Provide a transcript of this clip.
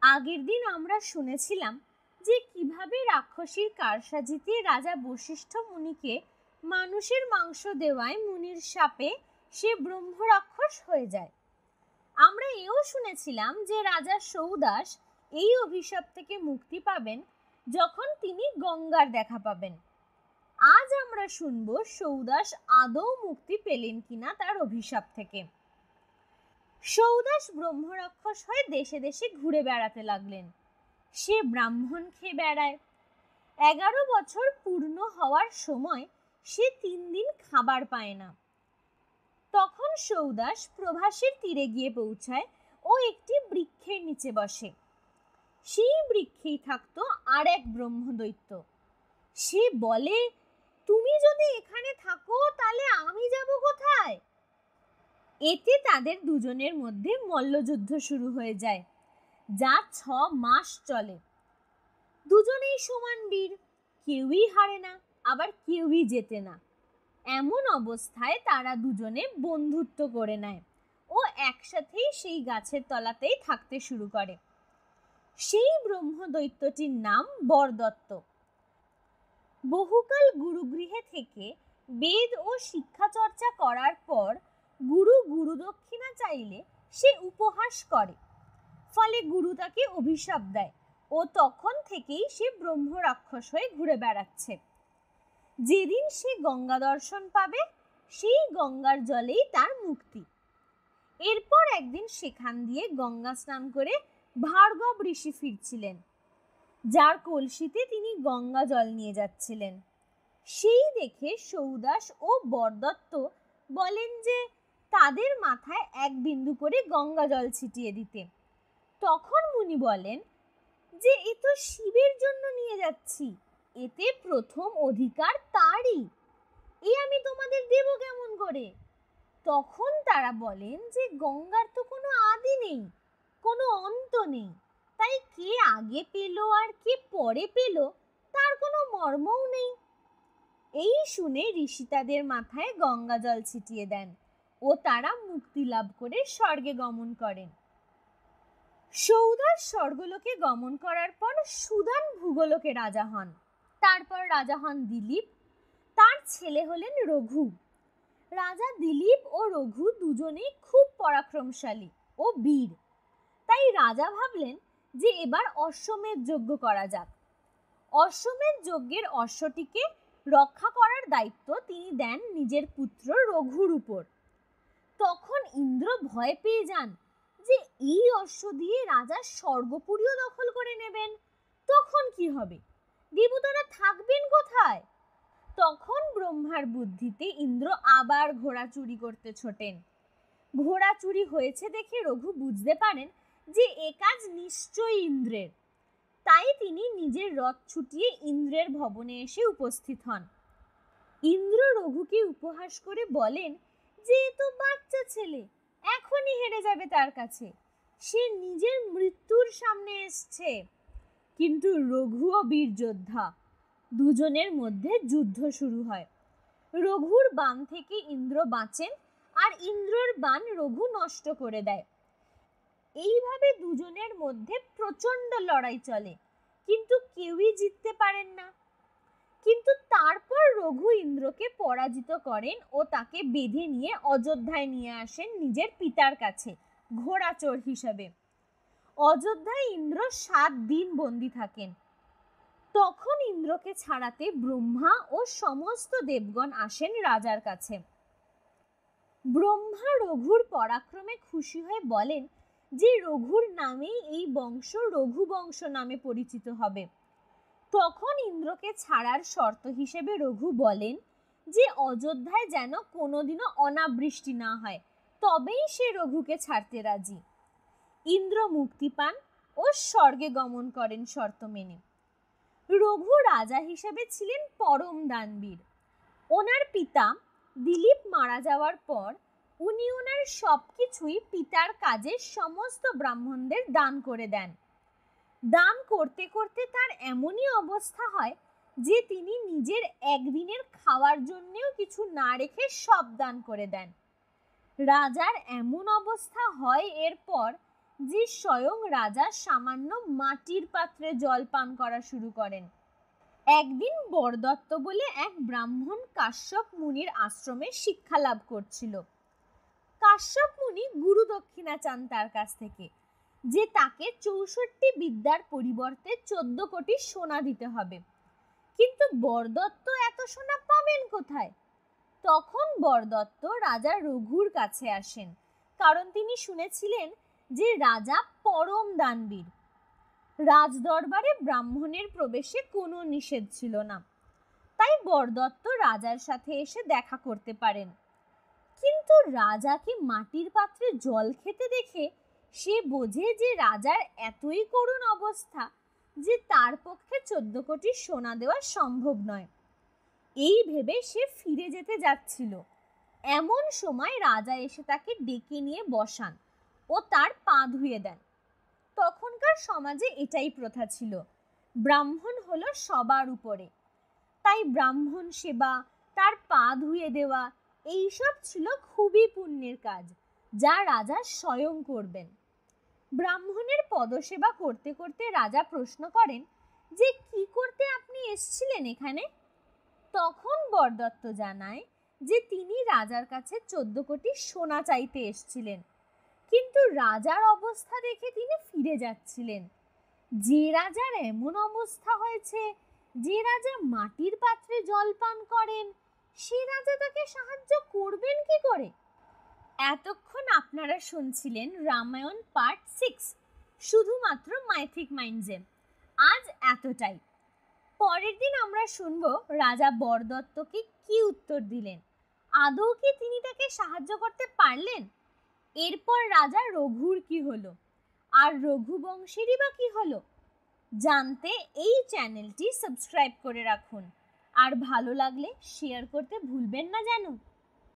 আগের দিন আমরা শুনেছিলাম যে কিভাবে রাক্ষসীর কারসাজিতে রাজা বশিষ্ঠ মুনিকে মানুষের মাংস দেওয়ায় মুনির শাপে সে ব্রহ্ম রাক্ষস হয়ে যায়। আমরা এও শুনেছিলাম যে রাজা সৌদাস এই অভিশাপ থেকে মুক্তি পাবেন যখন তিনি গঙ্গার দেখা পাবেন। আজ আমরা শুনব সৌদাস আদৌ মুক্তি পেলেন কিনা তার অভিশাপ থেকে। সৌদাস ব্রহ্মরাক্ষস হয়ে দেশে দেশে ঘুরে বেড়াতে লাগলেন। সে ব্রাহ্মণ খেয়ে বেড়ায়। 11 বছর পূর্ণ হওয়ার সময় সে 3 দিন খাবার পায় না। তখন সৌদাস প্রভাসের তীরে গিয়ে পৌঁছায় ও একটি বৃক্ষের নিচে বসে। সেই বৃক্ষেই থাকতো আর এক ব্রহ্মদৈত্য। সে বলে, তুমি যদি এখানে থাকো তাহলে আমি যাব কোথায়? এতে তাদের দুজনের মধ্যে মল্লযুদ্ধ শুরু হয়ে যায়, যা 6 মাস চলে। দুজনেই সমান বীর, কেউই হারে না আবার কেউই জেতে না। এমন অবস্থায় তারা দুজনে বন্ধুত্ব করে নেয় ও একসাথেই সেই গাছের তলাতেই থাকতে শুরু করে। সেই ব্রহ্মদৈত্যটির নাম বরদত্ত। বহুকাল গুরুগৃহে থেকে বেদ ও শিক্ষা চর্চা করার পর গুরু গুরুদক্ষিণা চাইলে সে উপহাস করে। ফলে গুরু তাকে অভিশাপ দেয় ও তখন থেকেই সে ব্রহ্ম রাক্ষস হয়ে ঘুরে বেড়াচ্ছে। যেদিন সে গঙ্গা দর্শন পাবে সেই গঙ্গার জলেই তার মুক্তি। এরপর একদিন সেখান দিয়ে গঙ্গা স্নান করে ভার্গব ঋষি ফিরছিলেন, যার কলসিতে তিনি গঙ্গা জল নিয়ে যাচ্ছিলেন। সেই দেখে সৌদাস ও বরদত্ত বলেন যে তাদের মাথায় 1 বিন্দু করে গঙ্গা জল ছিটিয়ে দিতে। তখন মুনি বলেন যে এ তো শিবের জন্য নিয়ে যাচ্ছি, এতে প্রথম অধিকার তারই, এ আমি তোমাদের দেব কেমন করে? তখন তারা বলেন যে গঙ্গার তো কোনো আদি নেই, কোনো অন্ত নেই, তাই কে আগে পেল আর কে পরে পেল তার কোনো মর্মও নেই। এই শুনে ঋষি তাদের মাথায় গঙ্গা জল ছিটিয়ে দেন ও তারা মুক্তি লাভ করে স্বর্গে গমন করেন। সৌদাস স্বর্গলোকে গমন করার পর সুদান ভূগোলকে রাজা হন। তারপর রাজা হন দিলীপ, তার ছেলে হলেন রঘু। রাজা দিলীপ ও রঘু দুজনেই খুব পরাক্রমশালী ও বীর। তাই রাজা ভাবলেন যে এবার অশ্বমেধ যজ্ঞ করা যাক। অশ্বমেধ যজ্ঞের অশ্বটিকে রক্ষা করার দায়িত্ব তিনি দেন নিজের পুত্র রঘুর উপর। তখন ইন্দ্র ভয় পেয়ে যান যে এই অশ্ব দিয়ে রাজা স্বর্গপুরীও দখল করে নেবেন, তখন কি হবে? দেবতারা থাকবেন কোথায়? তখন ব্রহ্মার বুদ্ধিতে ইন্দ্র আবার ঘোড়া চুরি করতে ছোটেন। ঘোড়া চুরি হয়েছে দেখে রঘু বুঝতে পারেন যে এ কাজ নিশ্চয়ই ইন্দ্রের। তাই তিনি নিজের রথ ছুটিয়ে ইন্দ্রের ভবনে এসে উপস্থিত হন। ইন্দ্র রঘুকে উপহাস করে বলেন যে এ তো বাচ্চা ছেলে, এখনই হেরে যাবে তার কাছে, সে নিজের মৃত্যুর সামনে এসছে। কিন্তু রঘুও বীর যোদ্ধা, দুজনের মধ্যে যুদ্ধ শুরু হয়। রঘুর বাণ থেকে ইন্দ্র বাঁচেন আর ইন্দ্রর বাণ রঘু নষ্ট করে দেয়। এইভাবে দুজনের মধ্যে প্রচন্ড লড়াই চলে, কিন্তু কেউই জিততে পারেন না। কিন্তু তারপর রঘু ইন্দ্রকে পরাজিত করেন ও তাকে বেঁধে নিয়ে অযোধ্যায় নিয়ে আসেন নিজের পিতার কাছে ঘোড়াচোর হিসাবে। অযোধ্যায় ইন্দ্র 7 দিন বন্দী থাকেন। তখন ইন্দ্রকে ছাড়াতে ব্রহ্মা ও সমস্ত দেবগণ আসেন রাজার কাছে। ব্রহ্মা রঘুর পরাক্রমে খুশি হয়ে বলেন যে রঘুর নামেই এই বংশ রঘু বংশ নামে পরিচিত হবে। তখন ইন্দ্রকে ছাড়ার শর্ত হিসেবে রঘু বলেন যে অযোধ্যায় যেন কোনোদিনও অনাবৃষ্টি না হয়, তবেই সে রঘুকে ছাড়তে রাজি। ইন্দ্র মুক্তি পান ও স্বর্গে গমন করেন শর্ত মেনে। রঘু রাজা হিসেবে ছিলেন পরম দানবীর। ওনার পিতা দিলীপ মারা যাওয়ার পর উনি ওনার সবকিছুই পিতার কাজে সমস্ত ব্রাহ্মণদের দান করে দেন। দান করতে করতে তার এমনই অবস্থা হয় যে তিনি নিজের একদিনের খাওয়ার জন্যও কিছু না রেখে সব দান করে দেন। রাজার এমন অবস্থা হয় এরপর যে স্বয়ং রাজা সামান্য মাটির পাত্রে জল পান করা শুরু করেন। একদিন বরদত্ত বলে এক ব্রাহ্মণ কাশ্যপ মুনির আশ্রমে শিক্ষা লাভ করছিল। কাশ্যপ মুনি গুরু দক্ষিণা চান তার কাছ থেকে, যে তাকে 64 বিদ্যার পরিবর্তে 14 কোটি সোনা দিতে হবে। কিন্তু বরদত্ত এত সোনা পাবেন কোথায়? তখন বরদত্ত রাজা রঘুর কাছে আসেন, কারণ তিনি শুনেছিলেন যে রাজা পরম দানবীর। রাজদরবারে ব্রাহ্মণের প্রবেশে কোনো নিষেধ ছিল না, তাই বরদত্ত রাজার সাথে এসে দেখা করতে পারেন। কিন্তু রাজাকে মাটির পাত্রে জল খেতে দেখে সে বোঝে যে রাজার এতই করুণ অবস্থা যে তার পক্ষে 14 কোটি সোনা দেওয়া সম্ভব নয়। এই ভেবে সে ফিরে যেতে যাচ্ছিল। এমন সময় রাজা এসে তাকে ডেকে নিয়ে বসান ও তার পা ধুয়ে দেন। তখনকার সমাজে এটাই প্রথা ছিল, ব্রাহ্মণ হলো সবার উপরে, তাই ব্রাহ্মণ সেবা, তার পা ধুয়ে দেওয়া এইসব ছিল খুবই পুণ্যের কাজ, যা রাজা স্বয়ং করবেন। ব্রাহ্মণের পদসেবা করতে করতে রাজা প্রশ্ন করেন যে কি করতে আপনি এসেছিলেন এখানে? তখন বরদত্ত জানায় যে তিনি রাজার কাছে 14 কোটি সোনা চাইতে এসেছিলেন, কিন্তু রাজার অবস্থা দেখে তিনি ফিরে যাচ্ছিলেন। যে রাজার এমন অবস্থা হয়েছে, যে রাজা মাটির পাত্রে জল পান করেন, সে রাজা তাকে সাহায্য করবেন কি করে? এতক্ষণ আপনারা শুনছিলেন রামায়ণ পার্ট 6, শুধুমাত্র মাইথিক মাইন্ডসে। আজ এতটাই। পরের দিন আমরা শুনব রাজা বরদত্তকে কি উত্তর দিলেন, আদৌ কি তিনি তাকে সাহায্য করতে পারলেন? এরপর রাজা রঘুর কি হলো, আর রঘু বংশেরই বা কি হলো? জানতে এই চ্যানেলটি সাবস্ক্রাইব করে রাখুন, আর ভালো লাগলে শেয়ার করতে ভুলবেন না যেন।